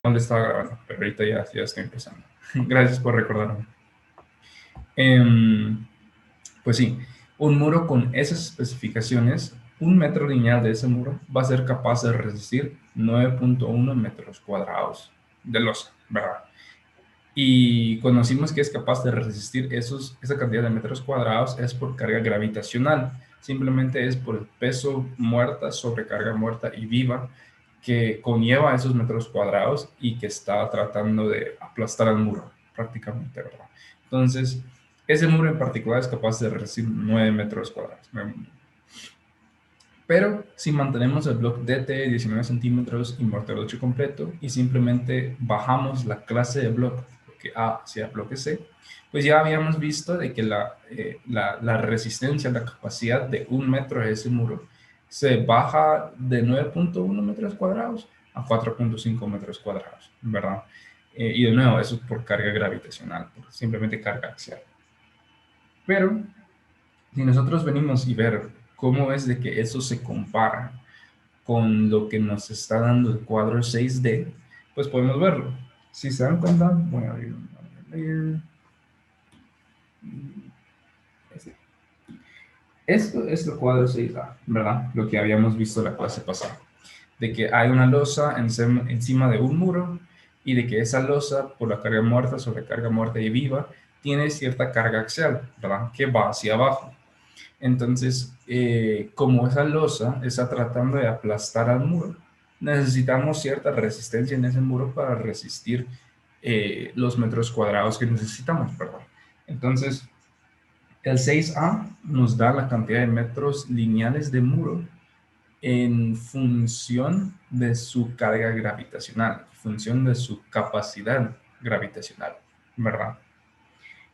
no le estaba grabando, pero ahorita ya estoy empezando. Gracias por recordarme. Pues sí, un muro con esas especificaciones, un metro lineal de ese muro va a ser capaz de resistir 9.1 metros cuadrados de losa, ¿verdad? Y conocimos que es capaz de resistir esa cantidad de metros cuadrados es por carga gravitacional. Simplemente es por el peso muerta sobre carga muerta y viva que conlleva esos metros cuadrados y que está tratando de aplastar al muro, prácticamente, ¿verdad? Entonces, ese muro en particular es capaz de resistir 9 metros cuadrados. Pero si mantenemos el bloque DT 19 centímetros y mortero 8 completo y simplemente bajamos la clase de bloque A hacia bloque C, pues ya habíamos visto de que la resistencia, la capacidad de 1 metro de ese muro se baja de 9.1 metros cuadrados a 4.5 metros cuadrados, ¿verdad? Y de nuevo, eso es por carga gravitacional, por simplemente carga axial. Pero si nosotros venimos y ver cómo es de que eso se compara con lo que nos está dando el cuadro 6D, pues podemos verlo. Si se dan cuenta, voy a abrir un layer. Esto es el cuadro 6A, ¿verdad? Lo que habíamos visto la clase pasada. De que hay una losa encima de un muro y de que esa losa, por la carga muerta sobre carga muerta y viva, tiene cierta carga axial, ¿verdad? Que va hacia abajo. Entonces, como esa losa está tratando de aplastar al muro, necesitamos cierta resistencia en ese muro para resistir los metros cuadrados que necesitamos, ¿verdad? Entonces, el 6A nos da la cantidad de metros lineales de muro en función de su carga gravitacional, en función de su capacidad gravitacional, ¿verdad?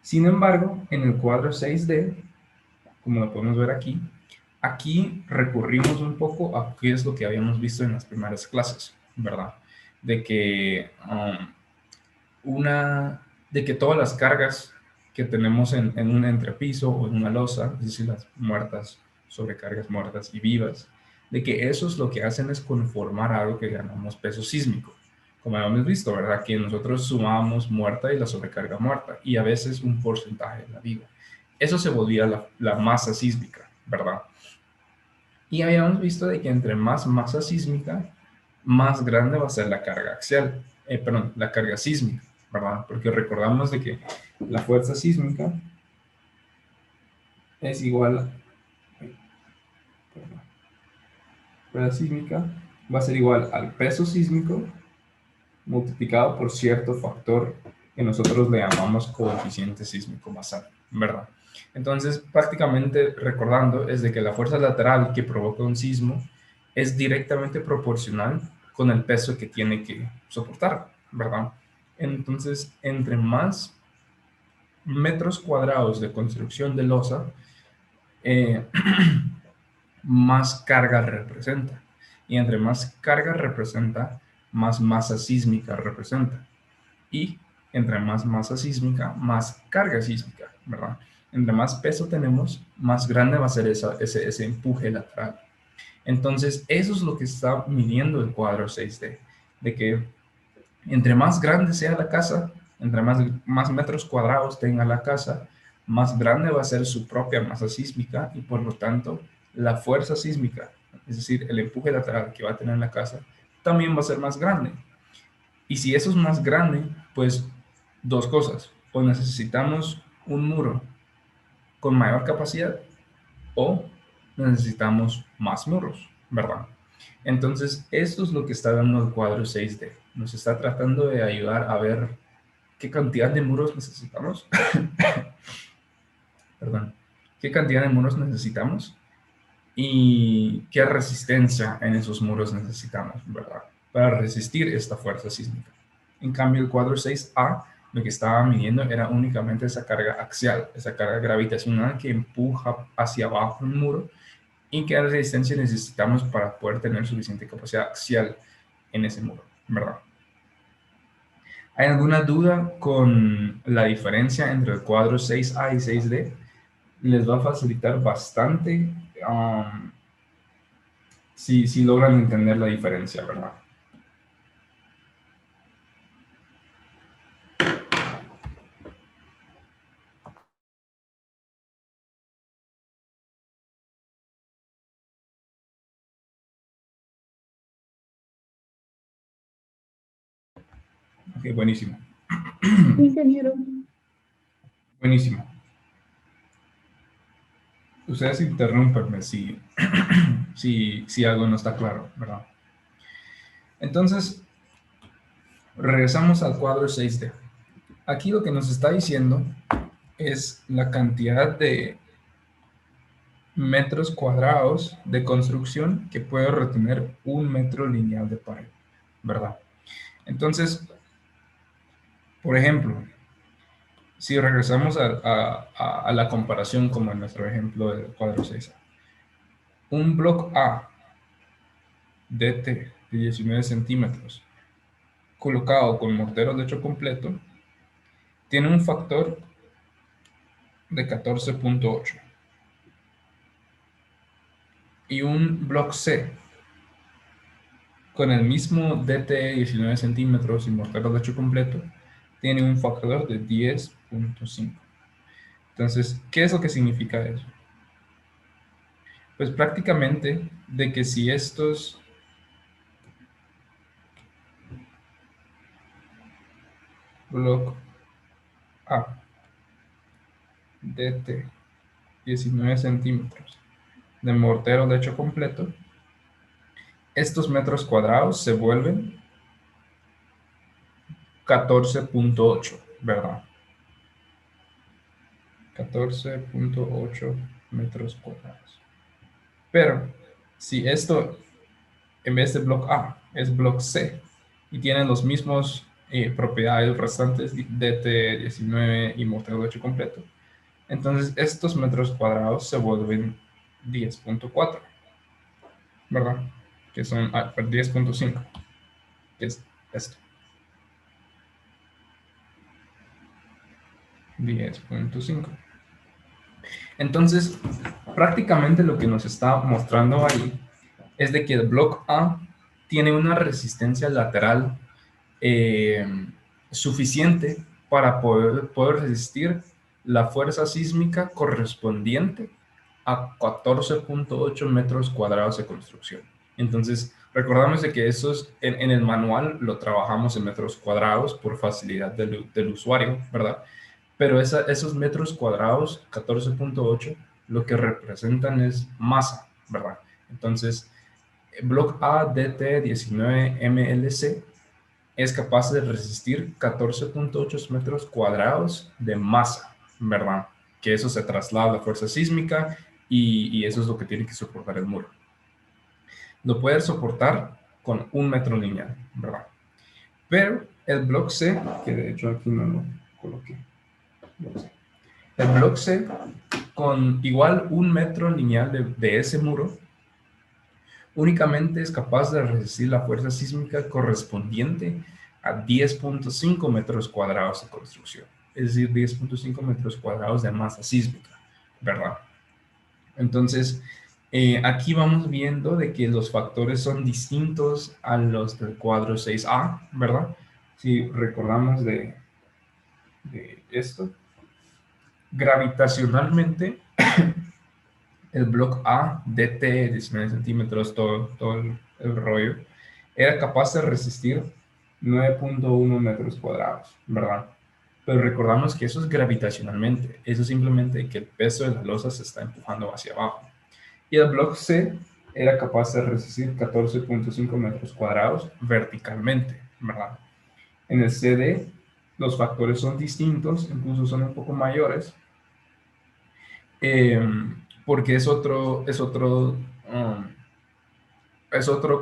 Sin embargo, en el cuadro 6D, como lo podemos ver aquí, aquí recurrimos un poco a qué es lo que habíamos visto en las primeras clases, ¿verdad? De que, de que todas las cargas que tenemos en un entrepiso o en una losa, es decir, las muertas, sobrecargas muertas y vivas, de que eso es lo que hacen es conformar algo que llamamos peso sísmico. Como habíamos visto, ¿verdad? Que nosotros sumamos muerta y la sobrecarga muerta y a veces un porcentaje de la viva. Eso se volvía la masa sísmica, ¿verdad? Y habíamos visto de que entre más masa sísmica, más grande va a ser la carga axial, perdón, la carga sísmica, ¿verdad? Porque recordamos de que la fuerza sísmica es igual, perdón, la fuerza sísmica va a ser igual al peso sísmico multiplicado por cierto factor que nosotros le llamamos coeficiente sísmico basal, ¿verdad? Entonces, prácticamente recordando es de que la fuerza lateral que provoca un sismo es directamente proporcional con el peso que tiene que soportar, ¿verdad? Entonces, entre más metros cuadrados de construcción de losa, eh, más carga representa. Y entre más carga representa, más masa sísmica representa. Y entre más masa sísmica, más carga sísmica, ¿verdad? Entre más peso tenemos, más grande va a ser ese empuje lateral. Entonces, eso es lo que está midiendo el cuadro 6D, de que entre más grande sea la casa, entre más metros cuadrados tenga la casa, más grande va a ser su propia masa sísmica y por lo tanto la fuerza sísmica, es decir, el empuje lateral que va a tener la casa, también va a ser más grande. Y si eso es más grande, pues dos cosas. O necesitamos un muro con mayor capacidad o necesitamos más muros, ¿verdad? Entonces, esto es lo que está dando el cuadro 6D. Nos está tratando de ayudar a ver qué cantidad de muros necesitamos. Perdón. ¿Qué cantidad de muros necesitamos? Y qué resistencia en esos muros necesitamos, ¿verdad? Para resistir esta fuerza sísmica. En cambio, el cuadro 6A lo que estaba midiendo era únicamente esa carga axial, esa carga gravitacional que empuja hacia abajo un muro y qué resistencia necesitamos para poder tener suficiente capacidad axial en ese muro, ¿verdad? ¿Hay alguna duda con la diferencia entre el cuadro 6A y 6D? Les va a facilitar bastante si logran entender la diferencia, ¿verdad? Ok, buenísimo. Ingeniero. Buenísimo. Ustedes interrúmpanme si, si algo no está claro, ¿verdad? Entonces, regresamos al cuadro 6D. Aquí lo que nos está diciendo es la cantidad de metros cuadrados de construcción que puede retener un metro lineal de pared, ¿verdad? Entonces, por ejemplo, si regresamos a la comparación como en nuestro ejemplo del cuadro 6A, un bloque A DT de 19 centímetros colocado con mortero de hecho completo tiene un factor de 14.8 y un bloque C con el mismo DT 19 centímetros y mortero de hecho completo tiene un factor de 10.5. Entonces, ¿qué es lo que significa eso? Pues prácticamente de que si estos bloques A DT 19 centímetros de mortero de hecho completo, estos metros cuadrados se vuelven 14.8, ¿verdad? 14.8 metros cuadrados. Pero si esto en vez de bloque A es bloque C y tienen los mismos propiedades restantes de T19 y mortero de hecho completo, entonces estos metros cuadrados se vuelven 10.4, ¿verdad? Que son 10.5, que es esto. 10.5. Entonces, prácticamente lo que nos está mostrando ahí es de que el bloque A tiene una resistencia lateral eh, suficiente para poder resistir la fuerza sísmica correspondiente a 14.8 metros cuadrados de construcción. Entonces, recordamos de que esos en el manual lo trabajamos en metros cuadrados por facilidad del usuario, ¿verdad? Pero esos metros cuadrados, 14.8, lo que representan es masa, ¿verdad? Entonces, Block A DT 19 MLC es capaz de resistir 14.8 metros cuadrados de masa, ¿verdad? Que eso se traslada a la fuerza sísmica y eso es lo que tiene que soportar el muro. Lo puede soportar con un metro lineal, ¿verdad? Pero el bloque C, que de hecho aquí no lo coloqué, el bloque C, con igual un metro lineal de ese muro, únicamente es capaz de resistir la fuerza sísmica correspondiente a 10.5 metros cuadrados de construcción, es decir, 10.5 metros cuadrados de masa sísmica, ¿verdad? Entonces, aquí vamos viendo de que los factores son distintos a los del cuadro 6A, ¿verdad? Si recordamos de esto, gravitacionalmente, el bloque A, DT, 19 centímetros, todo el rollo, era capaz de resistir 9.1 metros cuadrados, ¿verdad? Pero recordamos que eso es gravitacionalmente, eso es simplemente que el peso de la losa se está empujando hacia abajo. Y el bloque C era capaz de resistir 14.5 metros cuadrados verticalmente, ¿verdad? En el CD los factores son distintos, incluso son un poco mayores, eh, porque es otro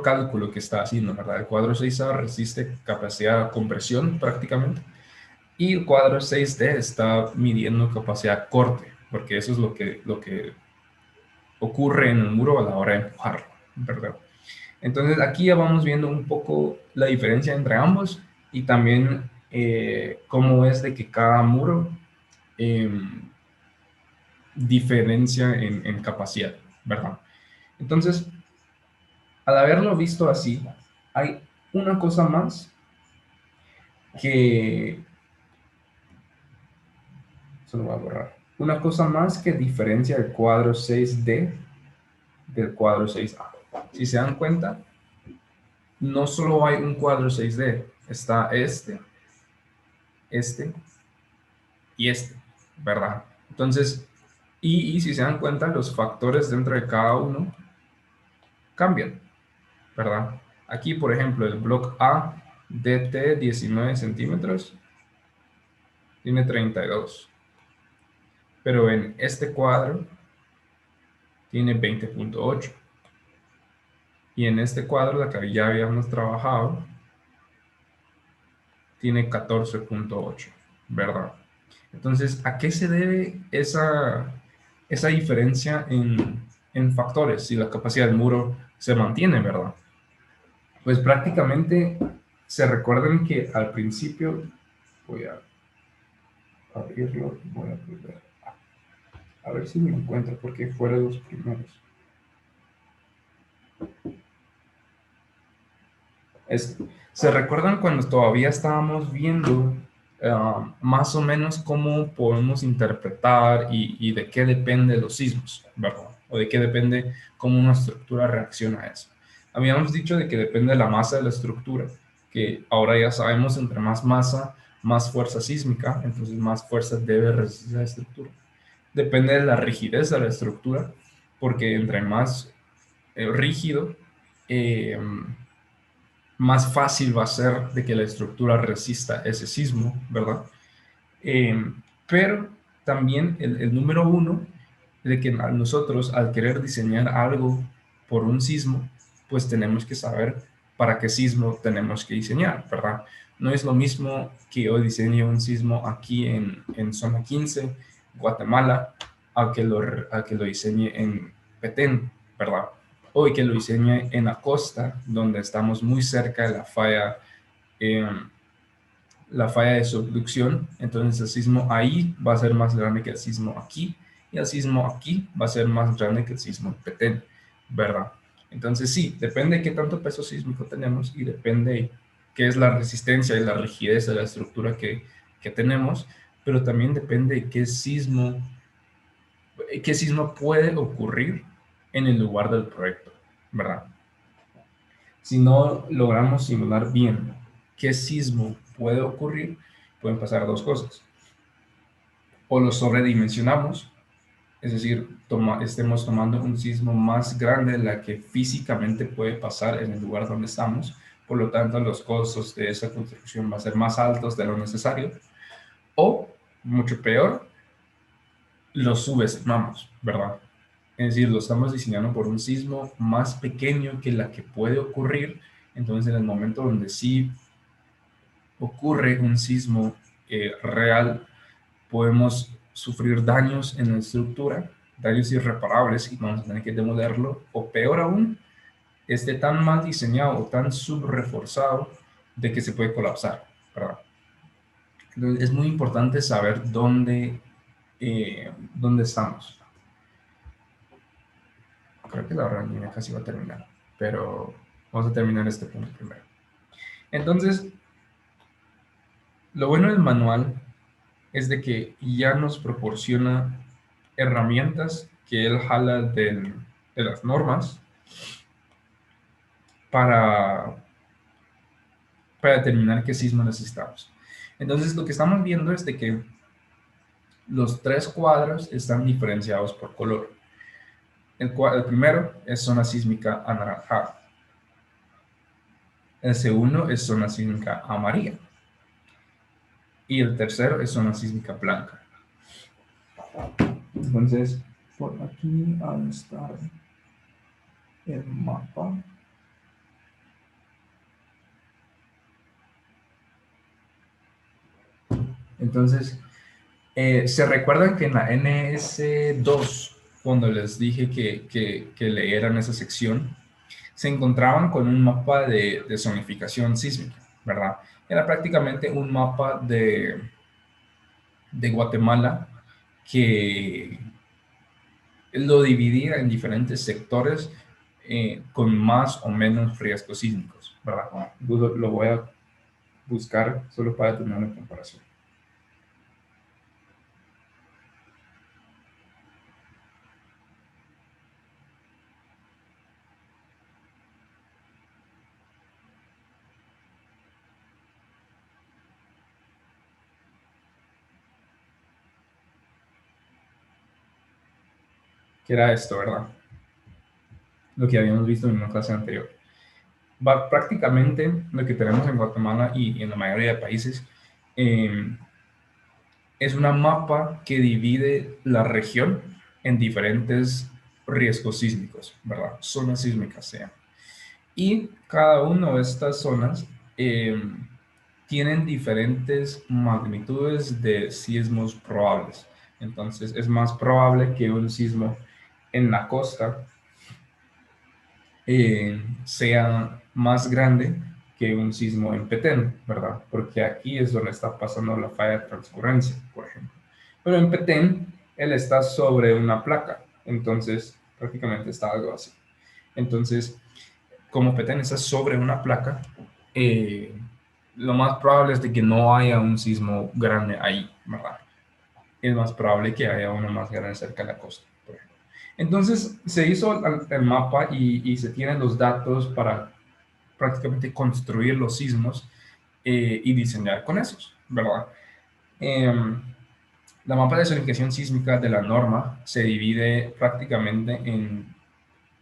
cálculo que está haciendo, ¿verdad? El cuadro 6A resiste capacidad de compresión prácticamente y el cuadro 6D está midiendo capacidad de corte, porque eso es lo que ocurre en el muro a la hora de empujarlo, ¿verdad? Entonces aquí ya vamos viendo un poco la diferencia entre ambos y también cómo es de que cada muro eh, diferencia en capacidad, ¿verdad? Entonces, al haberlo visto así, hay una cosa más que... Se lo voy a borrar. Una cosa más que diferencia el cuadro 6D del cuadro 6A. Si se dan cuenta, no solo hay un cuadro 6D, está este este y este, ¿verdad? Entonces, y si se dan cuenta, los factores dentro de cada uno cambian, ¿verdad? Aquí, por ejemplo, el bloque A, DT 19 centímetros, tiene 32, pero en este cuadro tiene 20.8. Y en este cuadro, la que ya habíamos trabajado, tiene 14.8, ¿verdad? Entonces, ¿a qué se debe esa diferencia en factores si la capacidad del muro se mantiene, ¿verdad? Pues prácticamente se recuerdan que al principio, voy a abrirlo, voy a volver a ver si me lo encuentro porque fueron los primeros. ¿Se recuerdan cuando todavía estábamos viendo más o menos cómo podemos interpretar y de qué depende los sismos, ¿verdad? O de qué depende cómo una estructura reacciona a eso. Habíamos dicho de que depende de la masa de la estructura, que ahora ya sabemos entre más masa, más fuerza sísmica, entonces más fuerza debe resistir la estructura. Depende de la rigidez de la estructura, porque entre más rígido, eh, más fácil va a ser de que la estructura resista ese sismo, ¿verdad? Eh, pero también el número uno, de que nosotros al querer diseñar algo por un sismo, pues tenemos que saber para qué sismo tenemos que diseñar, ¿verdad? No es lo mismo que yo diseñe un sismo aquí en zona 15, Guatemala, a que lo diseñe en Petén, ¿verdad? O que lo diseñe en la costa, donde estamos muy cerca de eh, la falla de subducción. Entonces el sismo ahí va a ser más grande que el sismo aquí, y el sismo aquí va a ser más grande que el sismo en Petén, ¿verdad? Entonces sí, depende de qué tanto peso sísmico tenemos y depende qué es la resistencia y la rigidez de la estructura que tenemos, pero también depende de qué sismo puede ocurrir en el lugar del proyecto, ¿verdad? Si no logramos simular bien qué sismo puede ocurrir, pueden pasar dos cosas. O lo sobredimensionamos, es decir, estemos tomando un sismo más grande de la que físicamente puede pasar en el lugar donde estamos, por lo tanto los costos de esa construcción van a ser más altos de lo necesario, o, mucho peor, lo subestimamos, ¿verdad? Es decir, lo estamos diseñando por un sismo más pequeño que la que puede ocurrir, entonces en el momento donde sí ocurre un sismo real, podemos sufrir daños en la estructura, daños irreparables y vamos a tener que demolerlo, o peor aún, esté tan mal diseñado o tan subreforzado de que se puede colapsar, ¿verdad? Entonces, es muy importante saber dónde estamos. Creo que la reunión ya casi va a terminar, pero vamos a terminar este punto primero. Entonces, lo bueno del manual es de que ya nos proporciona herramientas que él jala de las normas para, para determinar qué sismo necesitamos. Entonces, lo que estamos viendo es de que los tres cuadros están diferenciados por color. El primero es zona sísmica anaranjada. El segundo es zona sísmica amarilla. Y el tercero es zona sísmica blanca. Entonces, por aquí ha de estar el mapa. Entonces, ¿se recuerdan que en la NS2, cuando les dije que leyeran esa sección, se encontraban con un mapa de zonificación sísmica, ¿verdad? Era prácticamente un mapa de Guatemala que lo dividía en diferentes sectores con más o menos riesgos sísmicos, ¿verdad? Lo voy a buscar solo para tener una comparación. que era esto, ¿verdad? Lo que habíamos visto en una clase anterior. Prácticamente lo que tenemos en Guatemala y en la mayoría de países es una mapa que divide la región en diferentes riesgos sísmicos, ¿verdad? Zonas sísmicas sean. Y cada una de estas zonas tienen diferentes magnitudes de sismos probables. Entonces, es más probable que un sismo en la costa sea más grande que un sismo en Petén, ¿verdad? Porque aquí es donde está pasando la falla de transcurrencia, por ejemplo. Pero en Petén, él está sobre una placa, entonces prácticamente está algo así. Entonces, como Petén está sobre una placa, eh, lo más probable es de que no haya un sismo grande ahí, ¿verdad? Es más probable que haya uno más grande cerca de la costa, por ejemplo. Entonces se hizo el mapa y se tienen los datos para prácticamente construir los sismos y diseñar con esos, ¿verdad? La mapa de zonificación sísmica de la norma se divide prácticamente en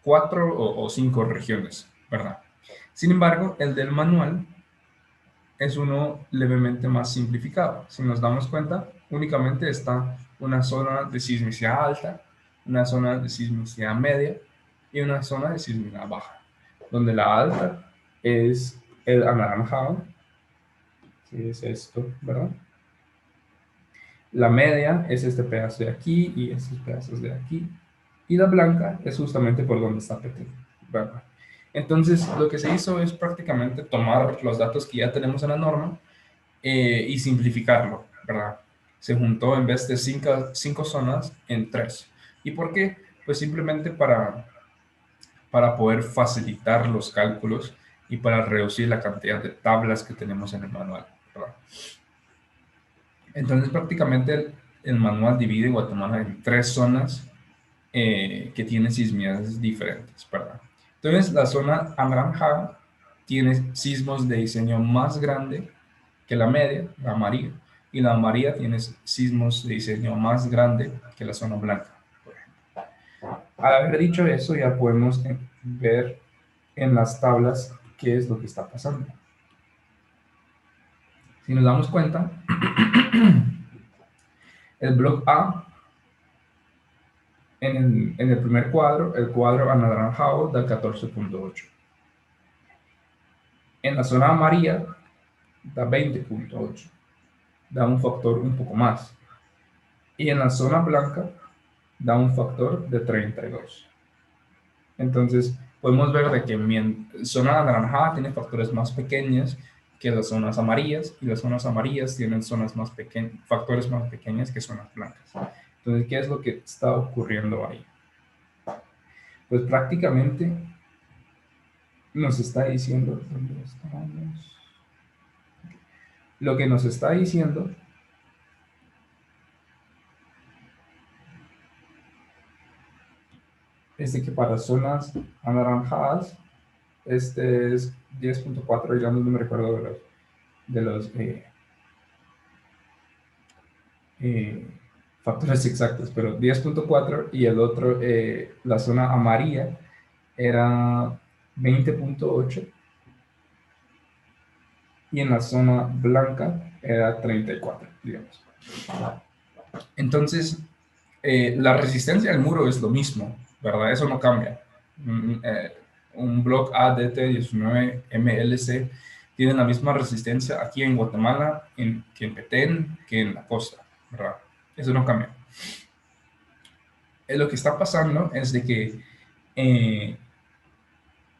4 o 5 regiones, ¿verdad? Sin embargo, el del manual es uno levemente más simplificado. Si nos damos cuenta, únicamente está una zona de sismicidad alta, una zona de sismicidad media y una zona de sismicidad baja, donde la alta es el anaranjado, que es esto, ¿verdad? La media es este pedazo de aquí y estos pedazos de aquí. Y la blanca es justamente por donde está Petén, ¿verdad? Entonces, lo que se hizo es prácticamente tomar los datos que ya tenemos en la norma y simplificarlo, ¿verdad? Se juntó en vez de cinco zonas en tres. ¿Y por qué? Pues simplemente para poder facilitar los cálculos y para reducir la cantidad de tablas que tenemos en el manual, ¿verdad? Entonces prácticamente el manual divide Guatemala en tres zonas que tienen sismicidades diferentes, ¿verdad? Entonces la zona anaranjada tiene sismos de diseño más grande que la media, la amarilla, y la amarilla tiene sismos de diseño más grande que la zona blanca, por ejemplo. Al haber dicho eso, ya podemos ver en las tablas qué es lo que está pasando. Si nos damos cuenta, el bloque A, en el primer cuadro, el cuadro anaranjado da 14.8. En la zona amarilla da 20.8. Da un factor un poco más. Y en la zona blanca da un factor de 32. Entonces, podemos ver de que mi zona anaranjada tiene factores más pequeños que las zonas amarillas, y las zonas amarillas tienen factores más pequeños que zonas blancas. Entonces, ¿qué es lo que está ocurriendo ahí? Pues prácticamente nos está diciendo, ¿dónde estamos? Lo que nos está diciendo es de que para zonas anaranjadas, este es 10.4, ya no me recuerdo de los factores exactos, pero 10.4, y el otro, la zona amarilla, era 20.8, y en la zona blanca era 34, digamos. Entonces, la resistencia al muro es lo mismo, ¿verdad? Eso no cambia. Un bloque ADT19 MLC tiene la misma resistencia aquí en Guatemala que en Petén, que en la costa, ¿verdad? Eso no cambia. Lo que está pasando es de que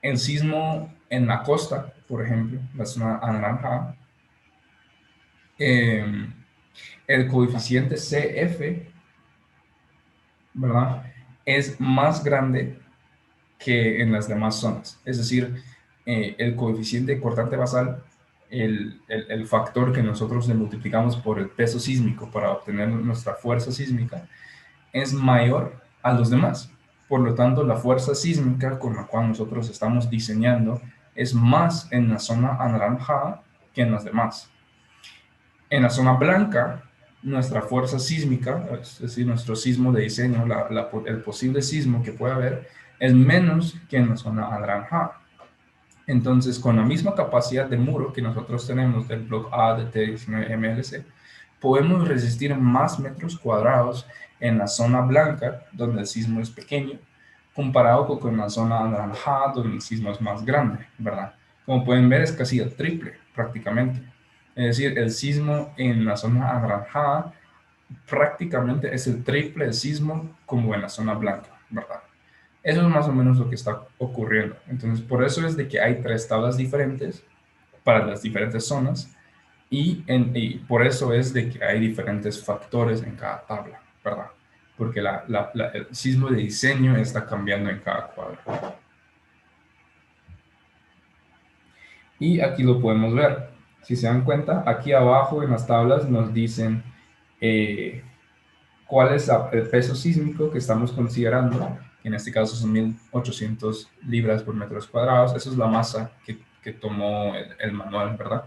el sismo en la costa, por ejemplo, la zona anaranjada, el coeficiente CF, ¿verdad? Es más grande que en las demás zonas. Es decir, el coeficiente cortante basal, el factor que nosotros le multiplicamos por el peso sísmico para obtener nuestra fuerza sísmica, es mayor a los demás. Por lo tanto, la fuerza sísmica con la cual nosotros estamos diseñando es más en la zona anaranjada que en las demás. En la zona blanca, nuestra fuerza sísmica, es decir, nuestro sismo de diseño, el posible sismo que puede haber, es menos que en la zona anaranjada. Entonces, con la misma capacidad de muro que nosotros tenemos del bloque A de T19MLC, podemos resistir más metros cuadrados en la zona blanca, donde el sismo es pequeño, comparado con la zona anaranjada, donde el sismo es más grande, ¿verdad? Como pueden ver, es casi el triple, prácticamente. Es decir, el sismo en la zona anaranjada prácticamente es el triple del sismo como en la zona blanca, ¿verdad? Eso es más o menos lo que está ocurriendo. Entonces, por eso es de que hay tres tablas diferentes para las diferentes zonas y por eso es de que hay diferentes factores en cada tabla, ¿verdad? Porque el sismo de diseño está cambiando en cada cuadro. Y aquí lo podemos ver. Si se dan cuenta, aquí abajo en las tablas nos dicen cuál es el peso sísmico que estamos considerando. En este caso son 1.800 libras por metros cuadrados. Esa es la masa que tomó el manual, ¿verdad?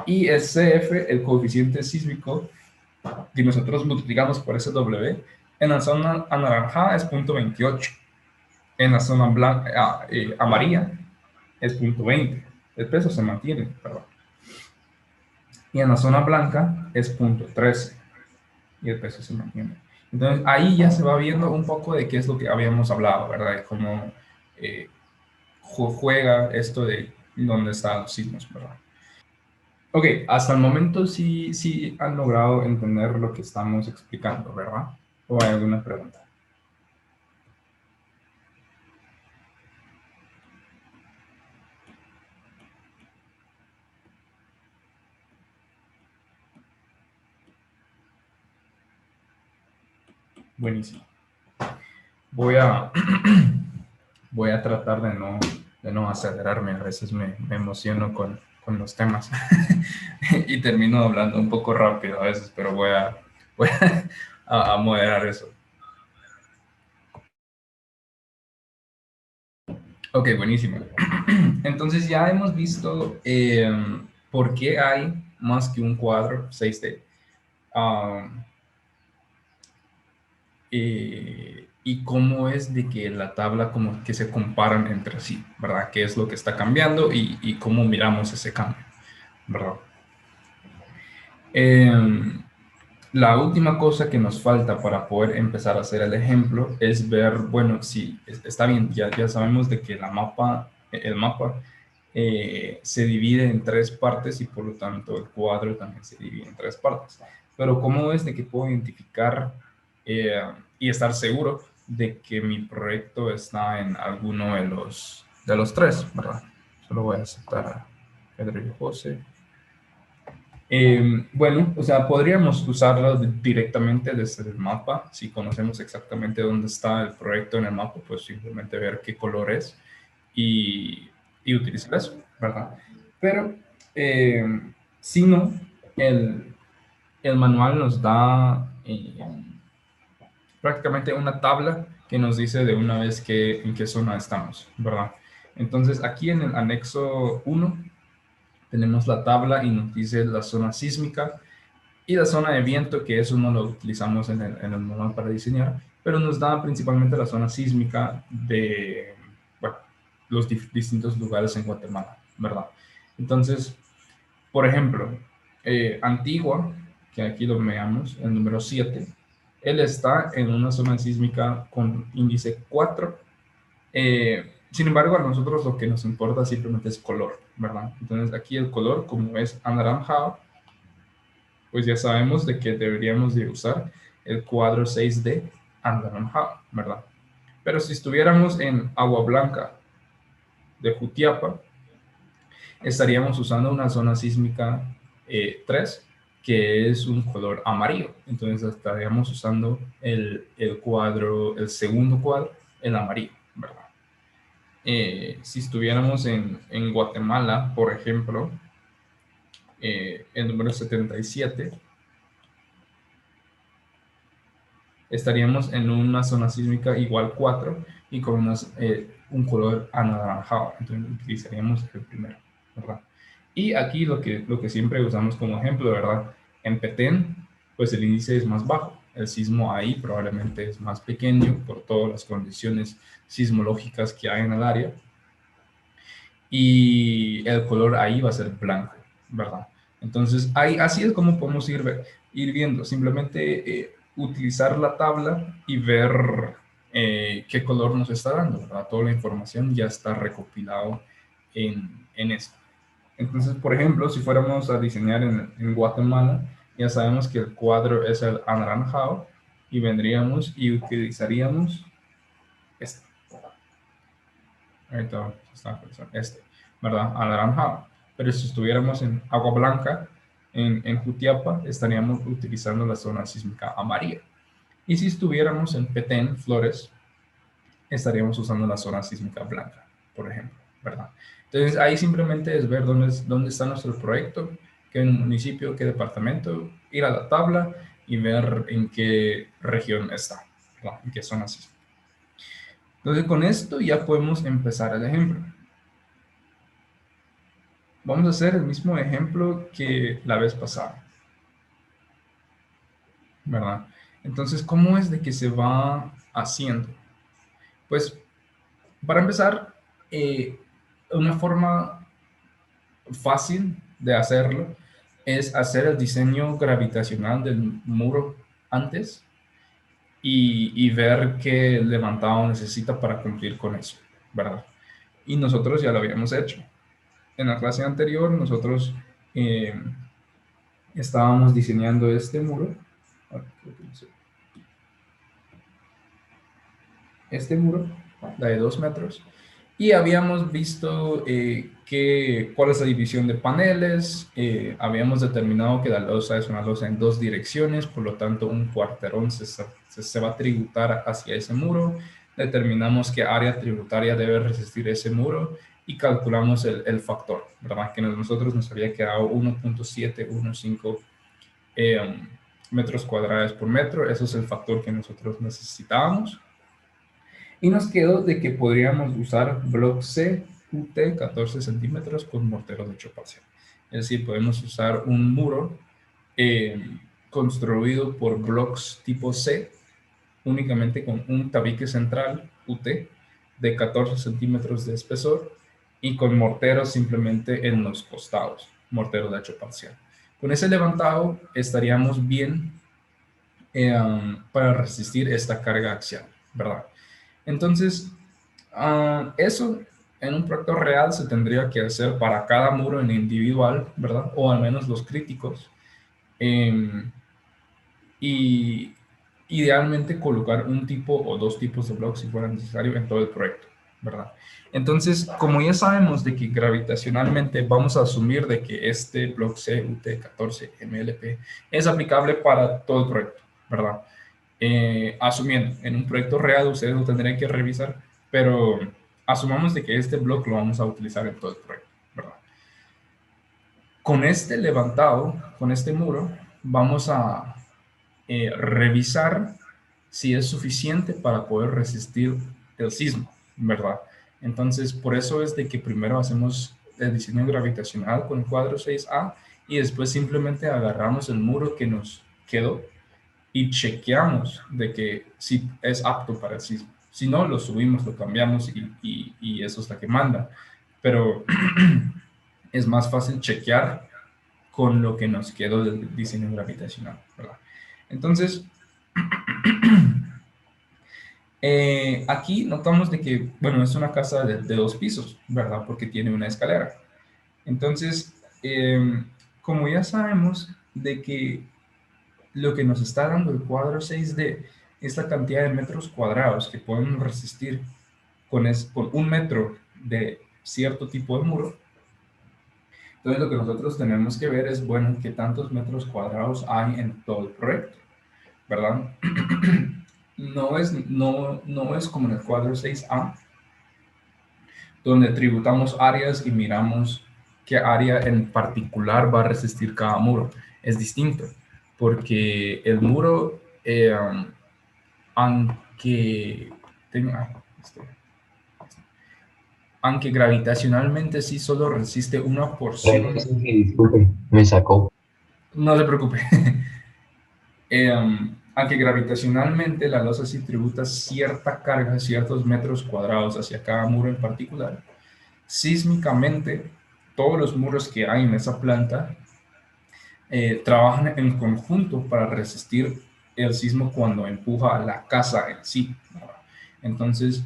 Y el CF, el coeficiente sísmico, que nosotros multiplicamos por ese W, en la zona anaranjada es 0.28. En la zona blanca, amarilla es 0.20. El peso se mantiene, perdón. Y en la zona blanca es 0.13 y el peso se mantiene. Entonces ahí ya se va viendo un poco de qué es lo que habíamos hablado, ¿verdad? De cómo juega esto de dónde están los sismos, ¿verdad? Ok, hasta el momento sí han logrado entender lo que estamos explicando, ¿verdad? ¿O hay alguna pregunta? Buenísimo. Voy a, voy a tratar de no acelerarme. A veces me emociono con los temas y termino hablando un poco rápido a veces, pero voy a moderar eso. Ok, buenísimo. Entonces ya hemos visto por qué hay más que un cuadro 6D. Um, y cómo es de que la tabla como que se comparan entre sí, ¿verdad? ¿Qué es lo que está cambiando y cómo miramos ese cambio, ¿verdad? La última cosa que nos falta para poder empezar a hacer el ejemplo es ver, bueno, si está bien, ya sabemos de que el mapa se divide en tres partes y por lo tanto el cuadro también se divide en tres partes. Pero ¿cómo es de que puedo identificar y estar seguro de que mi proyecto está en alguno de los tres, ¿verdad? Solo voy a aceptar a Pedro y José. Bueno, o sea, podríamos usarlo directamente desde el mapa. Si conocemos exactamente dónde está el proyecto en el mapa, pues simplemente ver qué color es y utilizar eso, ¿verdad? Pero si no, el manual nos da prácticamente una tabla que nos dice de una vez en qué zona estamos, ¿verdad? Entonces, aquí en el anexo 1 tenemos la tabla y nos dice la zona sísmica y la zona de viento, que eso no lo utilizamos en el manual para diseñar, pero nos da principalmente la zona sísmica de, bueno, los distintos lugares en Guatemala, ¿verdad? Entonces, por ejemplo, Antigua, que aquí lo veamos, el número 7, él está en una zona sísmica con índice 4. Sin embargo, a nosotros lo que nos importa simplemente es color, ¿verdad? Entonces, aquí el color, como es anaranjado, pues ya sabemos de que deberíamos de usar el cuadro 6D anaranjado, ¿verdad? Pero si estuviéramos en Agua Blanca de Jutiapa, estaríamos usando una zona sísmica 3, que es un color amarillo. Entonces estaríamos usando el segundo cuadro, el amarillo, ¿verdad? Si estuviéramos en Guatemala, por ejemplo, el número 77, estaríamos en una zona sísmica igual 4 y con un color anaranjado. Entonces utilizaríamos el primero, ¿verdad? Y aquí lo que siempre usamos como ejemplo, ¿verdad? En Petén pues el índice es más bajo. El sismo ahí probablemente es más pequeño por todas las condiciones sismológicas que hay en el área. Y el color ahí va a ser blanco, ¿verdad? Entonces, ahí, así es como podemos ir viendo. Simplemente utilizar la tabla y ver qué color nos está dando, ¿verdad? Toda la información ya está recopilado en esto. Entonces, por ejemplo, si fuéramos a diseñar en Guatemala, ya sabemos que el cuadro es el anaranjado y vendríamos y utilizaríamos este. Ahorita está este, ¿verdad? Anaranjado. Pero si estuviéramos en Agua Blanca, en Jutiapa, estaríamos utilizando la zona sísmica amarilla. Y si estuviéramos en Petén, Flores, estaríamos usando la zona sísmica blanca, por ejemplo, ¿verdad? Entonces, ahí simplemente es ver dónde está nuestro proyecto, qué municipio, qué departamento, ir a la tabla y ver en qué región está, ¿verdad? En qué zona sísmica. Entonces, con esto ya podemos empezar el ejemplo. Vamos a hacer el mismo ejemplo que la vez pasada, ¿verdad? Entonces, ¿cómo es de que se va haciendo? Pues, para empezar, una forma fácil de hacerlo es hacer el diseño gravitacional del muro antes y ver qué levantado necesita para cumplir con eso, ¿verdad? Y nosotros ya lo habíamos hecho. En la clase anterior, nosotros estábamos diseñando este muro. Este muro, la de 2 metros, y habíamos visto cuál es la división de paneles, habíamos determinado que la losa es una losa en 2 direcciones, por lo tanto un cuarterón se va a tributar hacia ese muro, determinamos qué área tributaria debe resistir ese muro y calculamos el factor, ¿verdad? Que nosotros nos había quedado 1.715 metros cuadrados por metro, eso es el factor que nosotros necesitábamos. Y nos quedó de que podríamos usar block C UT 14 centímetros con mortero de 8 parcial. Es decir, podemos usar un muro construido por blocks tipo C, únicamente con un tabique central UT de 14 centímetros de espesor y con morteros simplemente en los costados, mortero de 8 parcial. Con ese levantado estaríamos bien para resistir esta carga axial, ¿verdad? Entonces, eso en un proyecto real se tendría que hacer para cada muro en individual, ¿verdad? O al menos los críticos. Y idealmente colocar un tipo o 2 tipos de blocks si fuera necesario en todo el proyecto, ¿verdad? Entonces, como ya sabemos de que gravitacionalmente vamos a asumir de que este block CUT14 MLP es aplicable para todo el proyecto, ¿verdad? Asumiendo, en un proyecto real ustedes lo tendrían que revisar, pero asumamos de que este bloque lo vamos a utilizar en todo el proyecto, ¿verdad? Con este levantado, con este muro, vamos a revisar si es suficiente para poder resistir el sismo, ¿verdad? Entonces, por eso es de que primero hacemos el diseño gravitacional con el cuadro 6A y después simplemente agarramos el muro que nos quedó y chequeamos de que si es apto para el sismo. Si no, lo subimos, lo cambiamos y eso es la que manda. Pero es más fácil chequear con lo que nos quedó del diseño gravitacional, ¿verdad? Entonces, aquí notamos de que, bueno, es una casa de 2 pisos, ¿verdad? Porque tiene una escalera. Entonces, como ya sabemos de que lo que nos está dando el cuadro 6D es la cantidad de metros cuadrados que podemos resistir con 1 metro de cierto tipo de muro. Entonces lo que nosotros tenemos que ver es, bueno, qué tantos metros cuadrados hay en todo el proyecto, ¿verdad? No es como en el cuadro 6A, donde tributamos áreas y miramos qué área en particular va a resistir cada muro. Es distinto, porque el muro, aunque tenga, aunque gravitacionalmente sí solo resiste una porción. Disculpe, me sacó. No se preocupe. Aunque gravitacionalmente la losa sí tributa cierta carga, ciertos metros cuadrados hacia cada muro en particular, sísmicamente todos los muros que hay en esa planta trabajan en conjunto para resistir el sismo cuando empuja a la casa en sí. Entonces,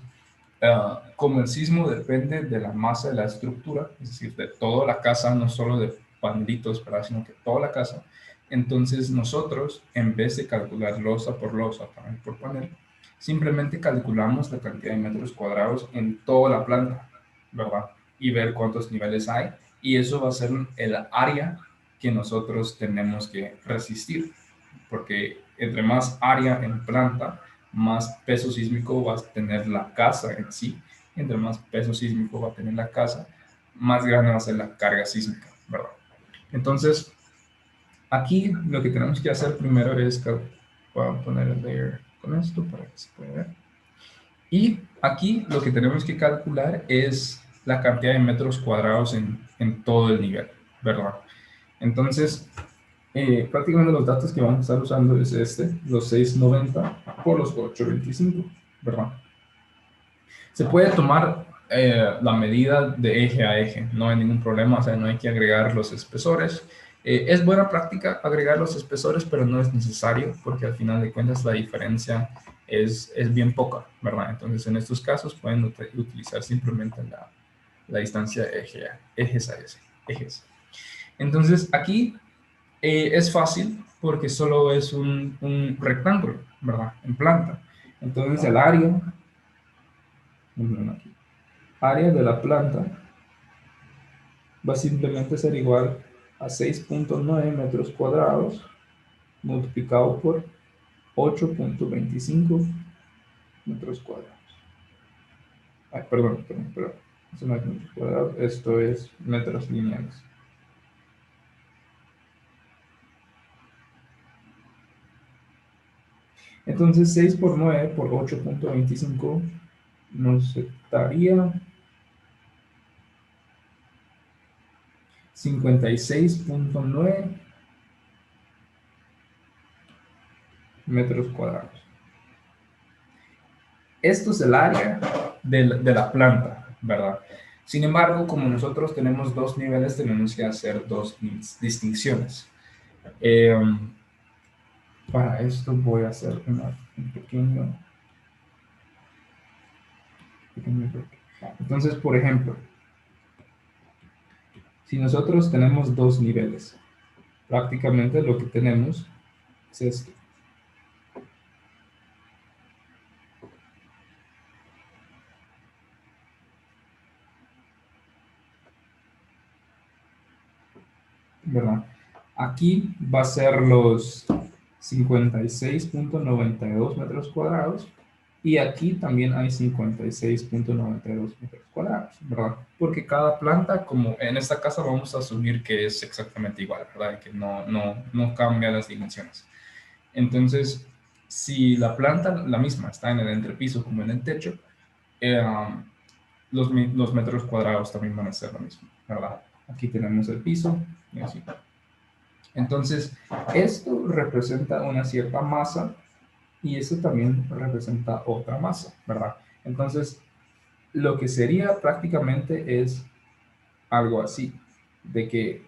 como el sismo depende de la masa de la estructura, es decir, de toda la casa, no solo de panelitos, ¿verdad? Sino que toda la casa, entonces nosotros, en vez de calcular losa por losa, panel por panel, simplemente calculamos la cantidad de metros cuadrados en toda la planta, ¿verdad? Y ver cuántos niveles hay, y eso va a ser el área que nosotros tenemos que resistir, porque entre más área en planta, más peso sísmico va a tener la casa en sí. Entre más peso sísmico va a tener la casa, más grande va a ser la carga sísmica, ¿verdad? Entonces, aquí lo que tenemos que hacer primero es que voy a poner el layer con esto para que se pueda ver. Y aquí lo que tenemos que calcular es la cantidad de metros cuadrados en todo el nivel, ¿verdad? Entonces, prácticamente los datos que vamos a estar usando es los 690 por los 825, ¿verdad? Se puede tomar la medida de eje a eje, no hay ningún problema, o sea, no hay que agregar los espesores. Es buena práctica agregar los espesores, pero no es necesario porque al final de cuentas la diferencia es bien poca, ¿verdad? Entonces, en estos casos pueden utilizar simplemente la distancia de ejes a ejes. Entonces, aquí es fácil porque solo es un rectángulo, ¿verdad? En planta. Entonces, el área de la planta va a simplemente ser igual a 6.9 metros cuadrados multiplicado por 8.25 metros cuadrados. Ay, perdón. Esto no es metros cuadrados, esto es metros lineales. Entonces 6 por 9 por 8.25 nos daría 56.9 metros cuadrados. Esto es el área de la planta, ¿verdad? Sin embargo, como nosotros tenemos dos niveles, tenemos que hacer dos distinciones. Para esto voy a hacer un pequeño entonces, por ejemplo, si nosotros tenemos dos niveles, prácticamente lo que tenemos es esto. ¿Verdad? Aquí va a ser los 56.92 metros cuadrados y aquí también hay 56.92 metros cuadrados, ¿verdad? Porque cada planta, como en esta casa vamos a asumir que es exactamente igual, ¿verdad? Y que no cambia las dimensiones. Entonces, si la planta, la misma, está en el entrepiso como en el techo, eh, los metros cuadrados también van a ser lo mismo, ¿verdad? Aquí tenemos el piso y así. Entonces, esto representa una cierta masa y esto también representa otra masa, ¿verdad? Entonces, lo que sería prácticamente es algo así, de que,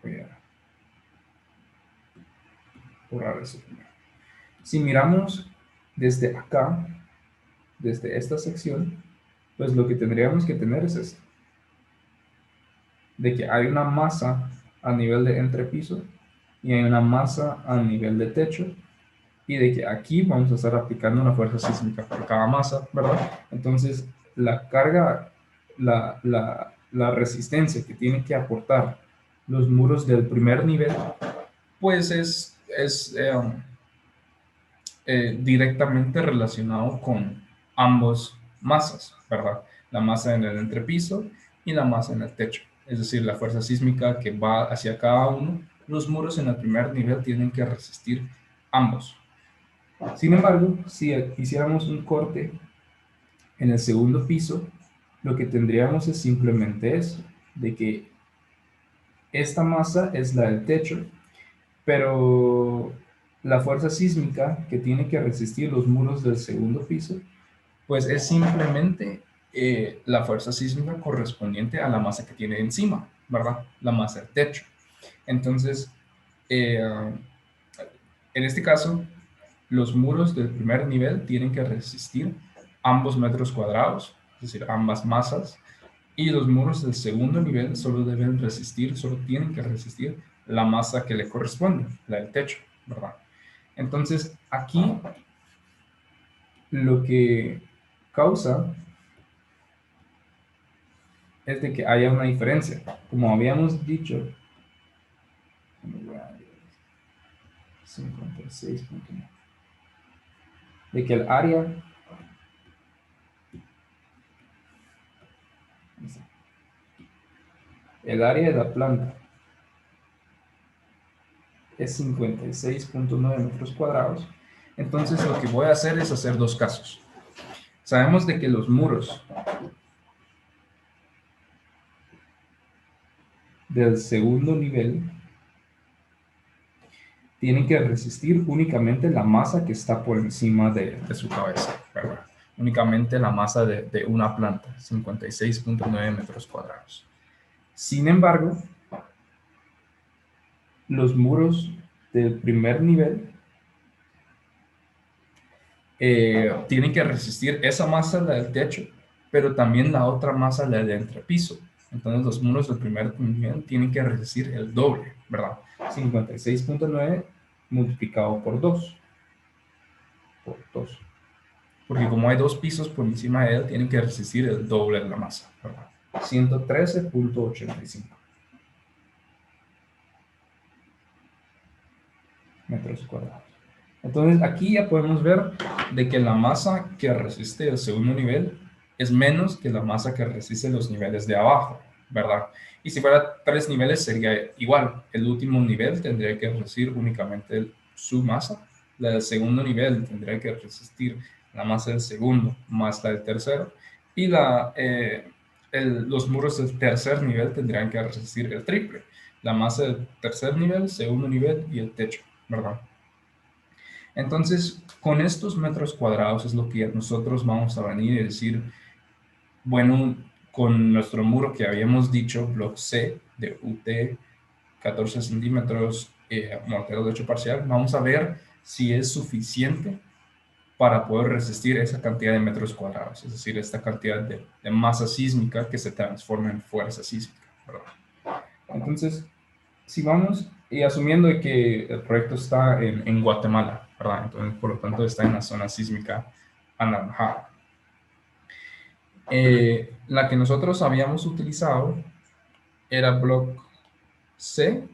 voy a borrar eso primero. Si miramos desde acá, desde esta sección, pues lo que tendríamos que tener es esto, de que hay una masa a nivel de entrepiso y hay una masa a nivel de techo y de que aquí vamos a estar aplicando una fuerza sísmica por cada masa, ¿verdad? Entonces, la carga, la resistencia que tienen que aportar los muros del primer nivel, pues es directamente relacionado con ambos masas, ¿verdad? La masa en el entrepiso y la masa en el techo. Es decir, la fuerza sísmica que va hacia cada uno, los muros en el primer nivel tienen que resistir ambos. Sin embargo, si hiciéramos un corte en el segundo piso, lo que tendríamos es simplemente eso, de que esta masa es la del techo pero la fuerza sísmica que tiene que resistir los muros del segundo piso, pues es simplemente la fuerza sísmica correspondiente a la masa que tiene encima, ¿verdad? La masa del techo. Entonces, eh, en este caso, los muros del primer nivel tienen que resistir ambos metros cuadrados, es decir, ambas masas, y los muros del segundo nivel solo tienen que resistir la masa que le corresponde, la del techo, ¿verdad? Entonces, aquí lo que causa es de que haya una diferencia. Como habíamos dicho, 56.9, de que el área de la planta es 56.9 metros cuadrados. Entonces lo que voy a hacer es hacer dos casos. Sabemos de que los muros del segundo nivel tienen que resistir únicamente la masa que está por encima de su cabeza, ¿verdad? Únicamente la masa de una planta, 56.9 metros cuadrados. Sin embargo, los muros del primer nivel tienen que resistir esa masa, la del techo, pero también la otra masa, la del entrepiso. Entonces los muros del primer nivel tienen que resistir el doble, ¿verdad? 56.9 multiplicado por 2. Por 2. Porque como hay dos pisos por encima de él, tienen que resistir el doble de la masa, ¿verdad? 113.85 metros cuadrados. Entonces aquí ya podemos ver de que la masa que resiste el segundo nivel es menos que la masa que resiste los niveles de abajo, ¿verdad? Y si fuera 3 niveles sería igual. El último nivel tendría que resistir únicamente su masa. La del segundo nivel tendría que resistir la masa del segundo más la del tercero. Y los muros del tercer nivel tendrían que resistir el triple. La masa del tercer nivel, segundo nivel y el techo, ¿verdad? Entonces, con estos metros cuadrados es lo que nosotros vamos a venir y decir, bueno, con nuestro muro que habíamos dicho, bloque C de UT, 14 centímetros, mortero de hecho parcial, vamos a ver si es suficiente para poder resistir esa cantidad de metros cuadrados, es decir, esta cantidad de masa sísmica que se transforma en fuerza sísmica, ¿verdad? Entonces, si vamos y asumiendo que el proyecto está en Guatemala, ¿verdad? Entonces, por lo tanto, está en la zona sísmica anaranjada. La que nosotros habíamos utilizado era bloque C,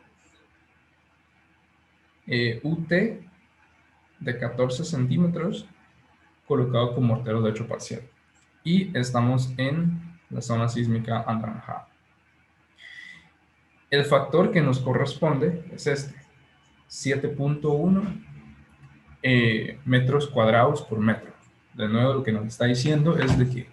UT de 14 centímetros, colocado con mortero de hecho parcial. Y estamos en la zona sísmica anaranjada. El factor que nos corresponde es este, 7.1 metros cuadrados por metro. De nuevo, lo que nos está diciendo es de que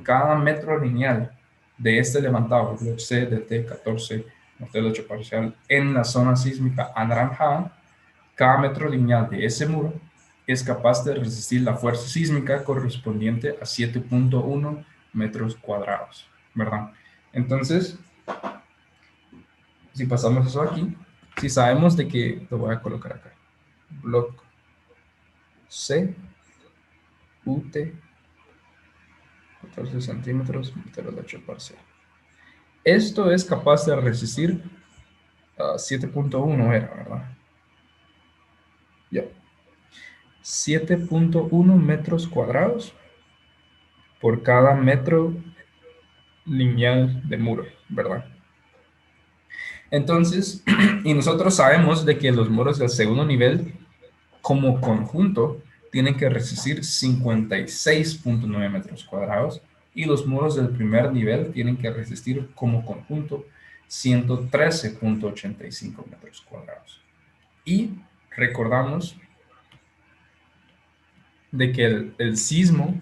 cada metro lineal de este levantado, bloque C de T14, mortero de hecho parcial, en la zona sísmica anaranjada, cada metro lineal de ese muro es capaz de resistir la fuerza sísmica correspondiente a 7.1 metros cuadrados, ¿verdad? Entonces, si pasamos eso aquí, si sabemos de que, lo voy a colocar acá, bloque C, UT, 14 centímetros, mortero de hecho parcial. Esto es capaz de resistir 7.1 era, ¿verdad? Ya. 7.1 metros cuadrados por cada metro lineal de muro, ¿verdad? Entonces, y nosotros sabemos de que los muros del segundo nivel, como conjunto, tienen que resistir 56.9 metros cuadrados y los muros del primer nivel tienen que resistir como conjunto 113.85 metros cuadrados. Y recordamos de que el sismo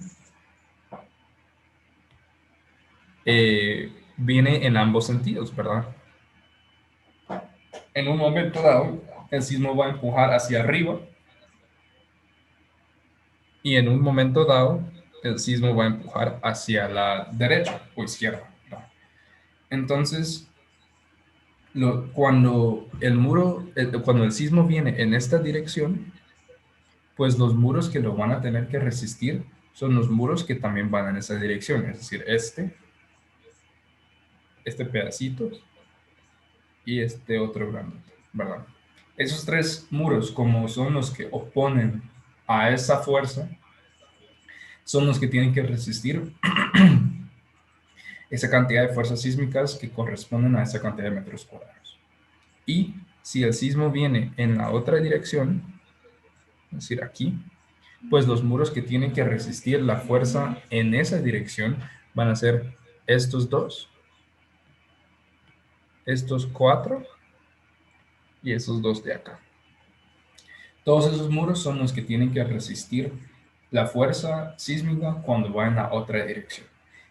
viene en ambos sentidos, ¿verdad? En un momento dado, el sismo va a empujar hacia arriba y en un momento dado el sismo va a empujar hacia la derecha o izquierda, ¿no? Entonces, cuando cuando el sismo viene en esta dirección, pues los muros que lo van a tener que resistir son los muros que también van en esa dirección, es decir, este pedacito y este otro grandote, ¿verdad? Esos tres muros, como son los que oponen a esa fuerza, son los que tienen que resistir esa cantidad de fuerzas sísmicas que corresponden a esa cantidad de metros cuadrados. Y si el sismo viene en la otra dirección, es decir, aquí, pues los muros que tienen que resistir la fuerza en esa dirección van a ser estos dos, estos cuatro y esos dos de acá. Todos esos muros son los que tienen que resistir la fuerza sísmica cuando va en la otra dirección.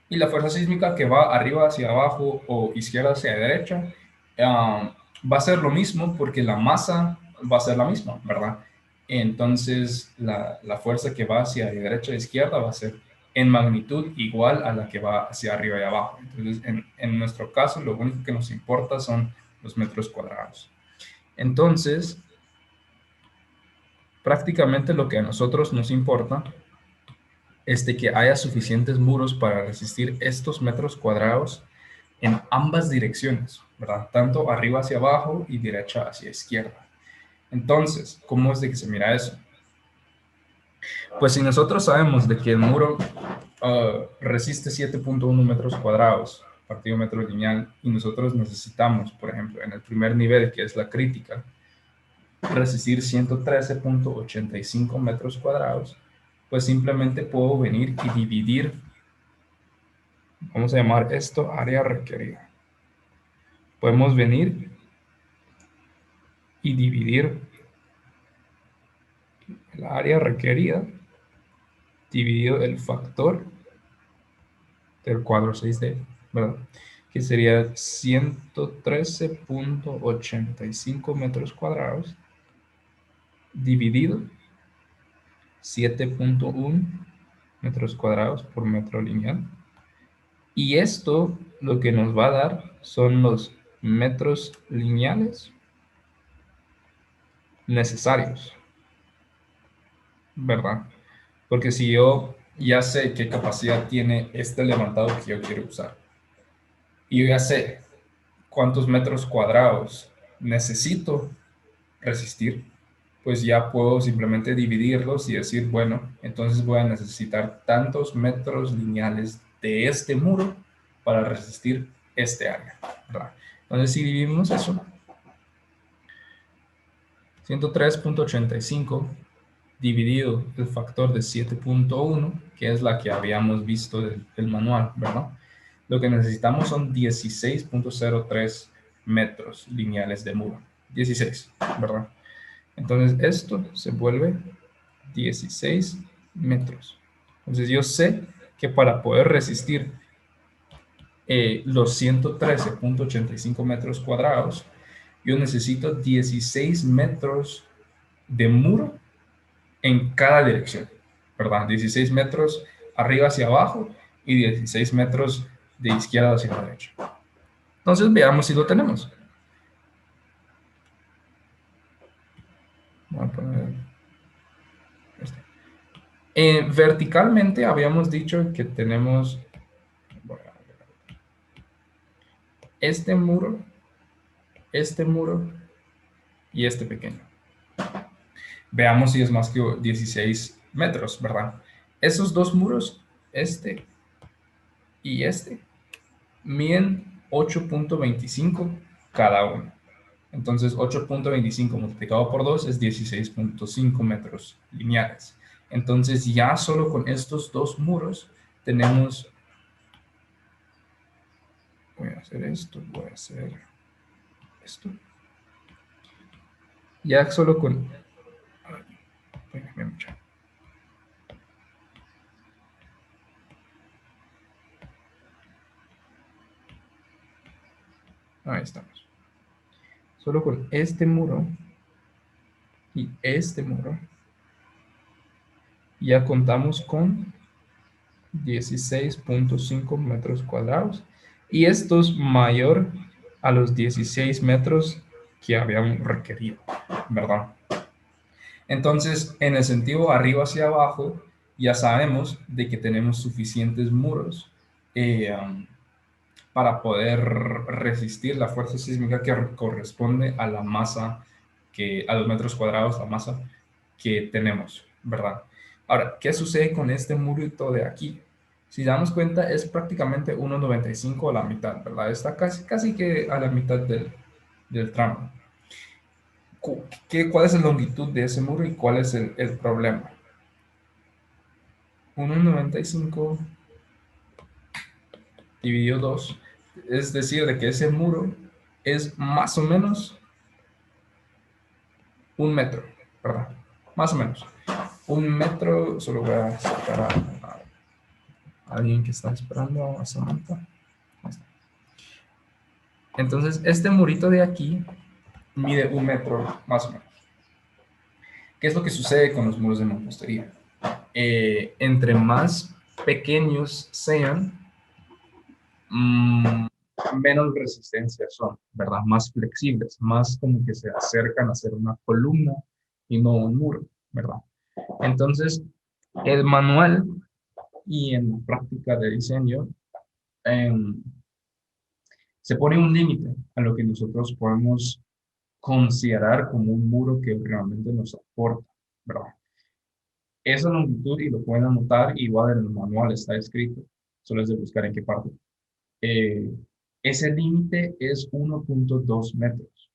Y la fuerza sísmica que va arriba hacia abajo o izquierda hacia derecha va a ser lo mismo porque la masa va a ser la misma, ¿verdad? Entonces la fuerza que va hacia derecha e izquierda va a ser en magnitud igual a la que va hacia arriba y abajo. Entonces en nuestro caso lo único que nos importa son los metros cuadrados. Entonces, prácticamente lo que a nosotros nos importa es de que haya suficientes muros para resistir estos metros cuadrados en ambas direcciones, ¿verdad? Tanto arriba hacia abajo y derecha hacia izquierda. Entonces, ¿cómo es de que se mira eso? Pues si nosotros sabemos de que el muro resiste 7.1 metros cuadrados partido metro lineal y nosotros necesitamos, por ejemplo, en el primer nivel, que es la crítica, resistir 113.85 metros cuadrados, pues simplemente puedo venir y dividir, vamos a llamar esto área requerida. Podemos venir y dividir el área requerida dividido el factor del cuadro 6D, ¿verdad? Que sería 113.85 metros cuadrados dividido 7.1 metros cuadrados por metro lineal. Y esto lo que nos va a dar son los metros lineales necesarios, ¿verdad? Porque si yo ya sé qué capacidad tiene este levantado que yo quiero usar, y yo ya sé cuántos metros cuadrados necesito resistir, pues ya puedo simplemente dividirlos y decir, bueno, entonces voy a necesitar tantos metros lineales de este muro para resistir este área, ¿verdad? Entonces, si dividimos eso, 103.85 dividido el factor de 7.1, que es la que habíamos visto del manual, ¿verdad? Lo que necesitamos son 16.03 metros lineales de muro. 16, ¿verdad? Entonces esto se vuelve 16 metros. Entonces yo sé que para poder resistir los 113.85 metros cuadrados, yo necesito 16 metros de muro en cada dirección, ¿verdad? 16 metros arriba hacia abajo y 16 metros de izquierda hacia la derecha. Entonces veamos si lo tenemos. Voy a poner este. Verticalmente habíamos dicho que tenemos este muro y este pequeño. Veamos si es más que 16 metros, ¿verdad? Esos dos muros, este y este, miden 8.25 cada uno. Entonces 8.25 multiplicado por 2 es 16.5 metros lineales. Entonces ya solo con estos dos muros tenemos, voy a hacer esto, voy a hacer esto. Ya solo con, ahí estamos. Solo con este muro y este muro, ya contamos con 16.5 metros cuadrados. Y esto es mayor a los 16 metros que habíamos requerido, ¿verdad? Entonces, en el sentido arriba hacia abajo, ya sabemos de que tenemos suficientes muros para poder resistir la fuerza sísmica que corresponde a la masa, a los metros cuadrados, la masa que tenemos, ¿verdad? Ahora, ¿qué sucede con este murito de aquí? Si damos cuenta, es prácticamente 1,95 a la mitad, ¿verdad? Está casi que a la mitad del tramo. ¿Cuál es la longitud de ese muro y cuál es el problema? 1,95 dividido 2, es decir, de que ese muro es más o menos 1 metro, ¿verdad? Más o menos. 1 metro, solo voy a sacar a alguien que está esperando a Samantha. Entonces, este murito de aquí mide 1 metro más o menos. ¿Qué es lo que sucede con los muros de mampostería? Entre más pequeños sean, menos resistencia son, ¿verdad? Más flexibles, más como que se acercan a ser una columna y no un muro, ¿verdad? Entonces, el manual y en la práctica de diseño em, se pone un límite a lo que nosotros podemos considerar como un muro que realmente nos aporta, ¿verdad? Esa longitud, y lo pueden anotar, igual en el manual está escrito, solo es de buscar en qué parte. Eh, Ese límite es 1,2 metros.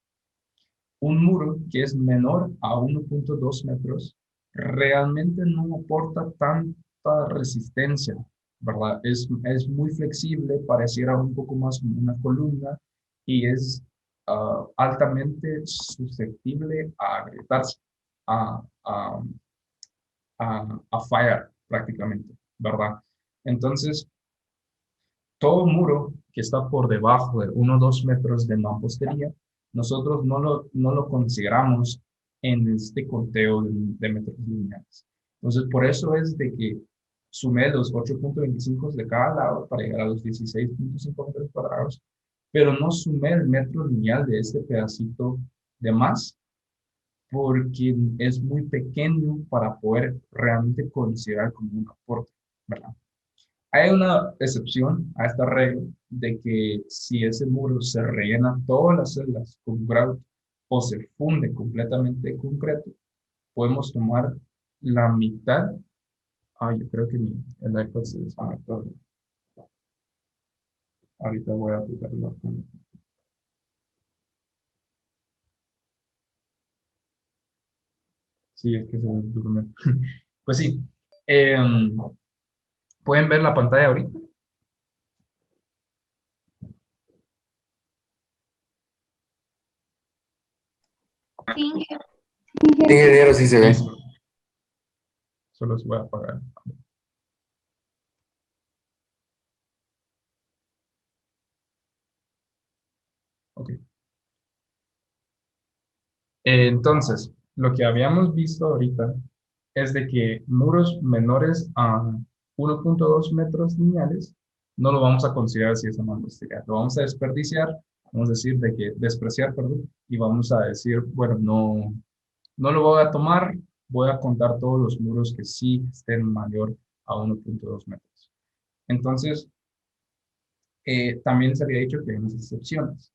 Un muro que es menor a 1,2 metros realmente no aporta tanta resistencia, ¿verdad? Es muy flexible, pareciera un poco más como una columna y es altamente susceptible a agrietarse, a, a, a fallar prácticamente, ¿verdad? Entonces, todo muro que está por debajo de 1 o 2 metros de mampostería, nosotros no lo consideramos en este conteo de metros lineales. Entonces, por eso es de que sumé los 8,25 de cada lado para llegar a los 16,5 metros cuadrados, pero no sumé el metro lineal de este pedacito de más, porque es muy pequeño para poder realmente considerar como un aporte, ¿verdad? Hay una excepción a esta regla de que si ese muro se rellena todas las celdas con grout o se funde completamente de concreto, podemos tomar la mitad. Yo creo que el iPad se desconectó. Ahorita voy a aplicarlo. Sí, es que se durmió. Pues sí. em, ¿Pueden ver la pantalla ahorita? Sí, Sí, ingeniero, sí se ve. Listo. Solo los voy a apagar. Ok. Entonces, lo que habíamos visto ahorita es de que muros menores a 1,2 metros lineales no lo vamos a considerar si es una mampostería. Lo vamos a desperdiciar, vamos a decir de que despreciar, perdón, y vamos a decir, bueno, no lo voy a tomar, voy a contar todos los muros que sí estén mayor a 1,2 metros. Entonces, también se había dicho que hay unas excepciones.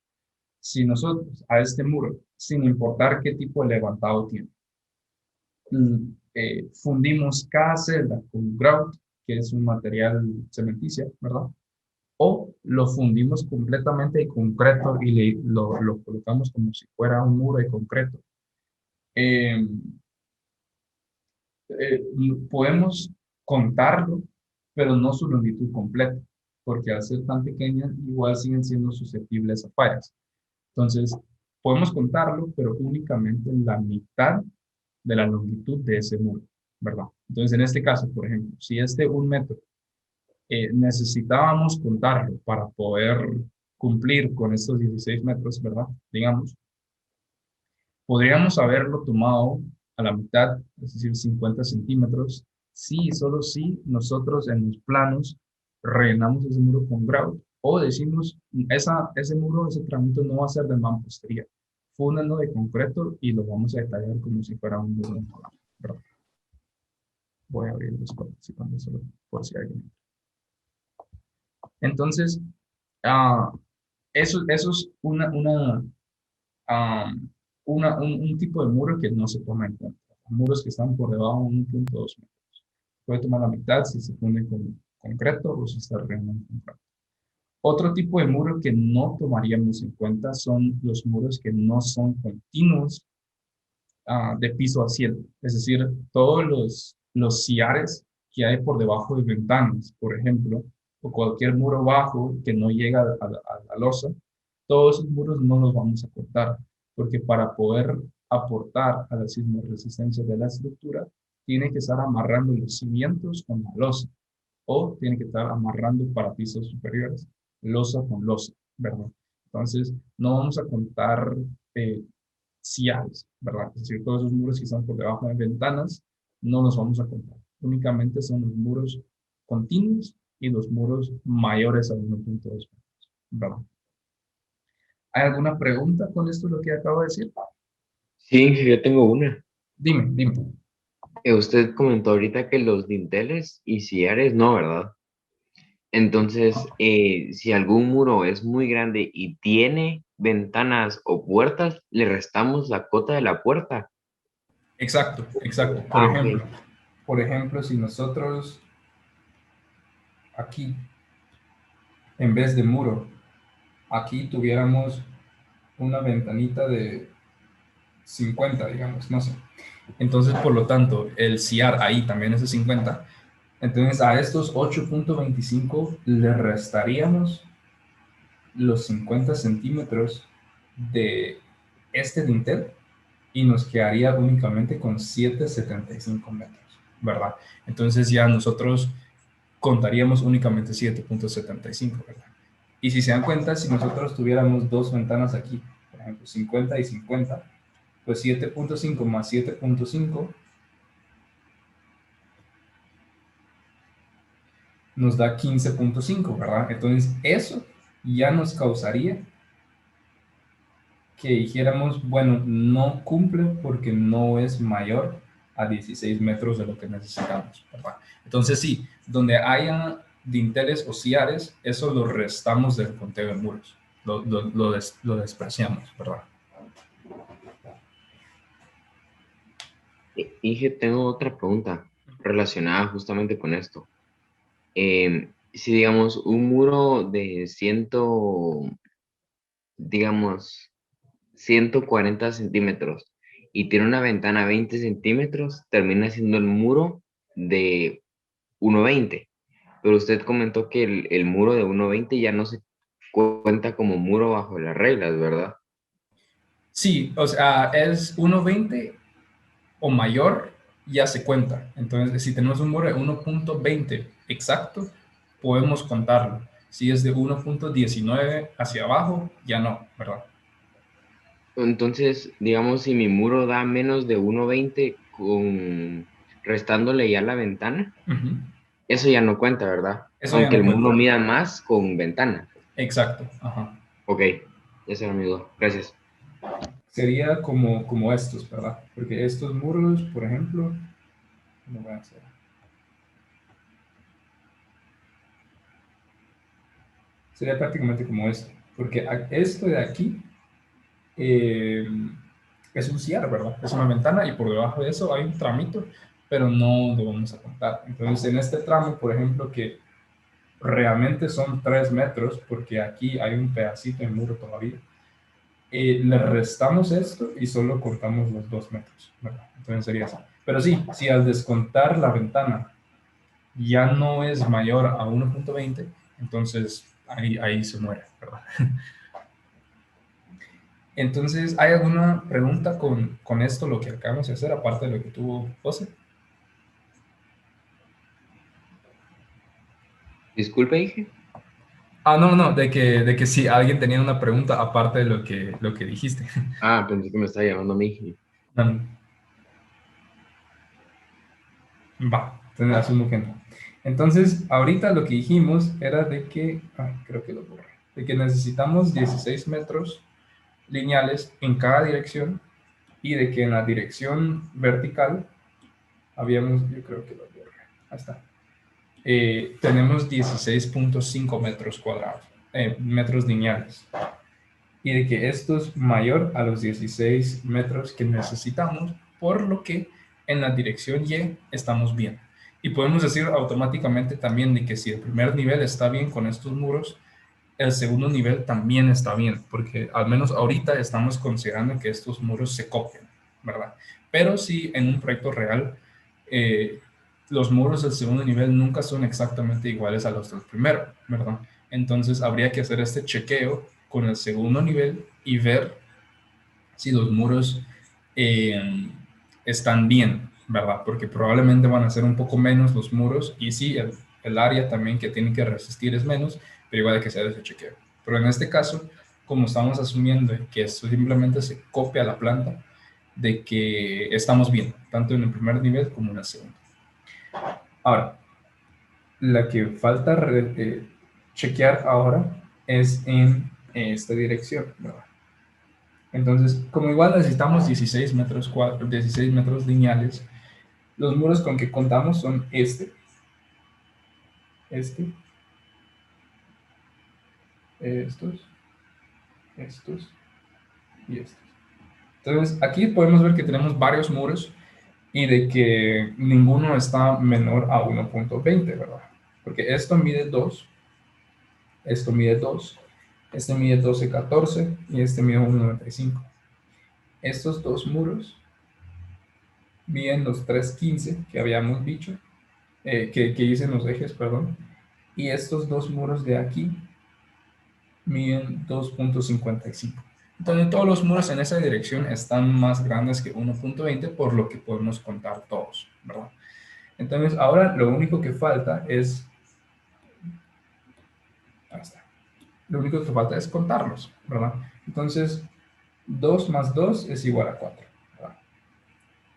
Si nosotros a este muro, sin importar qué tipo de levantado tiene, fundimos cada celda con grout, que es un material cementicia, ¿verdad? O lo fundimos completamente de concreto y lo colocamos como si fuera un muro de concreto. Eh, eh, Podemos contarlo, pero no su longitud completa, porque al ser tan pequeñas, igual siguen siendo susceptibles a fallas. Entonces, podemos contarlo, pero únicamente la mitad de la longitud de ese muro, ¿verdad? Entonces, en este caso, por ejemplo, si este 1 metro necesitábamos contarlo para poder cumplir con estos 16 metros, ¿verdad? Digamos, Podríamos haberlo tomado a la mitad, es decir, 50 centímetros, si y solo si nosotros en los planos rellenamos ese muro con grout o decimos, ese muro, ese tramito no va a ser de mampostería, fúndenlo de concreto y lo vamos a detallar como si fuera un muro, ¿verdad? Voy a abrir los participantes solo por si alguien. Entonces, ah, eso es un tipo de muro que no se toma en cuenta. Muros que están por debajo de 1.2 metros. Puede tomar la mitad si se pone con concreto o si se rellena en concreto. Otro tipo de muro que no tomaríamos en cuenta son los muros que no son continuos de piso a cielo. Es decir, todos los sillares que hay por debajo de ventanas, por ejemplo, o cualquier muro bajo que no llega a la losa, todos esos muros no los vamos a cortar, porque para poder aportar a la sismoresistencia de la estructura, tiene que estar amarrando los cimientos con la losa, o tiene que estar amarrando para pisos superiores, losa con losa, ¿verdad? Entonces, no vamos a contar eh, sillares, ¿verdad? Es decir, todos esos muros que están por debajo de ventanas, no los vamos a contar. Únicamente son los muros continuos y los muros mayores a 1.2 metros, ¿verdad? ¿Hay alguna pregunta con esto lo que acabo de decir? Sí, yo tengo una. Dime. Usted comentó ahorita que los dinteles y sillares no, ¿verdad? Entonces, si algún muro es muy grande y tiene ventanas o puertas, le restamos la cota de la puerta. Exacto. Ah, ok. Por ejemplo, si nosotros aquí, en vez de muro, aquí tuviéramos una ventanita de 50, digamos, no sé. Entonces, por lo tanto, el CIAR ahí también es de 50. Entonces, a estos 8.25 le restaríamos los 50 centímetros de este dintel y nos quedaría únicamente con 7.75 metros, ¿verdad? Entonces ya nosotros contaríamos únicamente 7.75, ¿verdad? Y si se dan cuenta, si nosotros tuviéramos dos ventanas aquí, por ejemplo, 50 y 50, pues 7.5 más 7.5 nos da 15.5, ¿verdad? Entonces eso ya nos causaría que dijéramos, bueno, no cumple porque no es mayor a 16 metros de lo que necesitamos, ¿verdad? Entonces sí, donde haya dinteles o sillares, eso lo restamos del conteo de muros, lo despreciamos, ¿verdad? Y que tengo otra pregunta relacionada justamente con esto. Si digamos un muro de digamos, 140 centímetros y tiene una ventana 20 centímetros, termina siendo el muro de 1,20. Pero usted comentó que el muro de 1,20 ya no se cuenta como muro bajo las reglas, ¿verdad? Sí, o sea, es 1.20 o mayor, ya se cuenta. Entonces, si tenemos un muro de 1.20 exacto, podemos contarlo. Si es de 1.19 hacia abajo, ya no, ¿verdad? Entonces, digamos, si mi muro da menos de 1,20 restándole ya la ventana, Ujú. eso ya no cuenta, ¿verdad? Eso ya Aunque no el muro cuenta. mida más con ventana. Exacto. Ajá. Ok, esa era mi duda. Gracias. Sería como estos, ¿verdad? Porque estos muros, por ejemplo, ¿cómo van a ser? Sería prácticamente como esto. Porque esto de aquí eh, es un cierre, ¿verdad? Es una ventana y por debajo de eso hay un tramito, pero no lo vamos a contar. Entonces, en este tramo, por ejemplo, que realmente son 3 metros, porque aquí hay un pedacito de muro todavía, le restamos esto y solo cortamos los 2 metros, ¿verdad? Entonces sería así. Pero sí, si al descontar la ventana ya no es mayor a 1.20, entonces ahí se muere, ¿verdad? Entonces, ¿hay alguna pregunta con esto, lo que acabamos de hacer, aparte de lo que tuvo José? Disculpe, dije. Ah, no, de que si alguien tenía una pregunta aparte de lo que dijiste. Ah, pensé que me estaba llamando a mí. Va, tendrás un ejemplo. Entonces, ahorita lo que dijimos era de que, ay, creo que lo borré, de que necesitamos 16 metros lineales en cada dirección y de que en la dirección vertical habíamos, yo creo que lo borré, ahí está, tenemos 16,5 metros cuadrados, metros lineales, y de que esto es mayor a los 16 metros que necesitamos, por lo que en la dirección Y estamos bien. Y podemos decir automáticamente también de que si el primer nivel está bien con estos muros, el segundo nivel también está bien, porque al menos ahorita estamos considerando que estos muros se copian, ¿verdad? Pero si en un proyecto real, eh, los muros del segundo nivel nunca son exactamente iguales a los del primero, ¿verdad? Entonces habría que hacer este chequeo con el segundo nivel y ver si los muros eh, están bien, ¿verdad? Porque probablemente van a ser un poco menos los muros y sí, el área también que tiene que resistir es menos, pero igual hay que hacer ese chequeo. Pero en este caso, como estamos asumiendo que esto simplemente se copia a la planta, de que estamos bien, tanto en el primer nivel como en el segundo. Ahora, la que falta chequear ahora es en esta dirección, ¿verdad? Entonces, como igual necesitamos 16 metros cuadrados, 16 metros lineales, los muros con que contamos son este, estos, estos y estos. Entonces, aquí podemos ver que tenemos varios muros y de que ninguno está menor a 1,20, ¿verdad? Porque esto mide 2, esto mide 2, este mide 12,14 y este mide 1,95. Estos dos muros miden los 3,15 que habíamos dicho, que dicen los ejes, perdón, y estos dos muros de aquí miden 2,55. Entonces todos los muros en esa dirección están más grandes que 1,20, por lo que podemos contar todos, ¿verdad? Entonces ahora lo único que falta es, ahí está, lo único que falta es contarlos, ¿verdad? Entonces 2 más 2 es igual a 4, ¿verdad?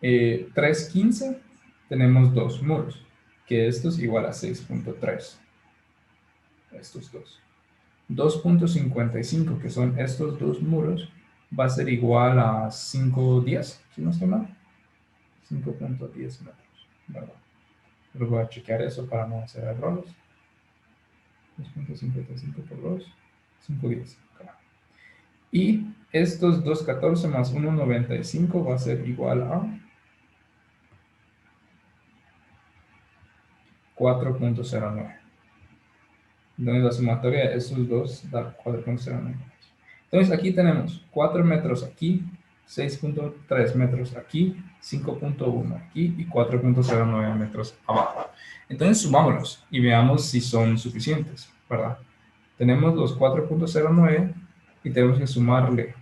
3,15 tenemos dos muros, que esto es igual a 6,3, estos dos. 2,55, que son estos dos muros, va a ser igual a 5,10, si no estoy mal. 5,10 metros, ¿verdad? Pero voy a chequear eso para no hacer errores. 2,55 por 2, 5,10. Claro. Y estos 2,14 más 1,95 va a ser igual a 4,09. Entonces la sumatoria de esos dos da 4,09. Entonces aquí tenemos 4 metros aquí, 6,3 metros aquí, 5,1 aquí y 4,09 metros abajo. Entonces sumámoslos y veamos si son suficientes, ¿verdad? Tenemos los 4,09 y tenemos que sumarle